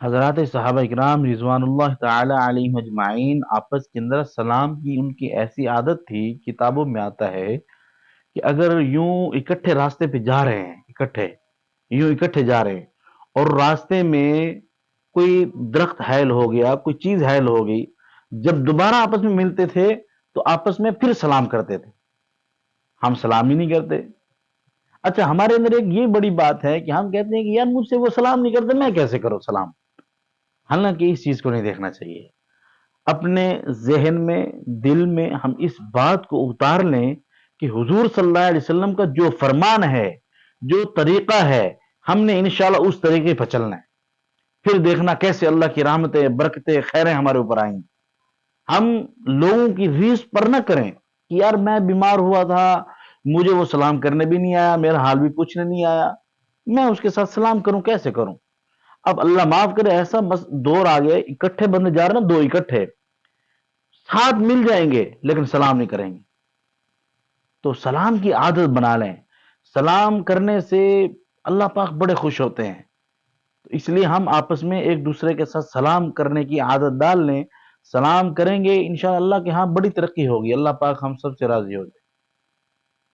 حضرات صحابہ اکرام رضوان اللہ تعالی علیہم اجمعین آپس کے اندر سلام کی ان کی ایسی عادت تھی، کتابوں میں آتا ہے کہ اگر یوں اکٹھے راستے پہ جا رہے ہیں، اکٹھے جا رہے ہیں اور راستے میں کوئی درخت حائل ہو گیا، کوئی چیز حائل ہو گئی، جب دوبارہ آپس میں ملتے تھے تو آپس میں پھر سلام کرتے تھے، ہم سلام ہی نہیں کرتے۔ اچھا، ہمارے اندر ایک یہ بڑی بات ہے کہ ہم کہتے ہیں کہ یار مجھ سے وہ سلام نہیں کرتے، میں کیسے کروں سلام؟ حالانکہ اس چیز کو نہیں دیکھنا چاہیے۔ اپنے ذہن میں، دل میں ہم اس بات کو اتار لیں کہ حضور صلی اللہ علیہ وسلم کا جو فرمان ہے، جو طریقہ ہے، ہم نے انشاءاللہ اس طریقے پر چلنا ہے، پھر دیکھنا کیسے اللہ کی رحمتیں، برکتیں، خیریں ہمارے اوپر آئیں گی۔ ہم لوگوں کی ریس پر نہ کریں کہ یار میں بیمار ہوا تھا، مجھے وہ سلام کرنے بھی نہیں آیا، میرا حال بھی پوچھنے نہیں آیا، میں اس کے ساتھ سلام کروں، کیسے کروں؟ اب اللہ معاف کرے ایسا بس دور آ گیا، اکٹھے بندے جا رہے نا، دو اکٹھے ساتھ مل جائیں گے لیکن سلام نہیں کریں گے۔ تو سلام کی عادت بنا لیں، سلام کرنے سے اللہ پاک بڑے خوش ہوتے ہیں۔ تو اس لیے ہم آپس میں ایک دوسرے کے ساتھ سلام کرنے کی عادت ڈال لیں، سلام کریں گے انشاءاللہ کہ ہاں بڑی ترقی ہوگی، اللہ پاک ہم سب سے راضی ہوگی۔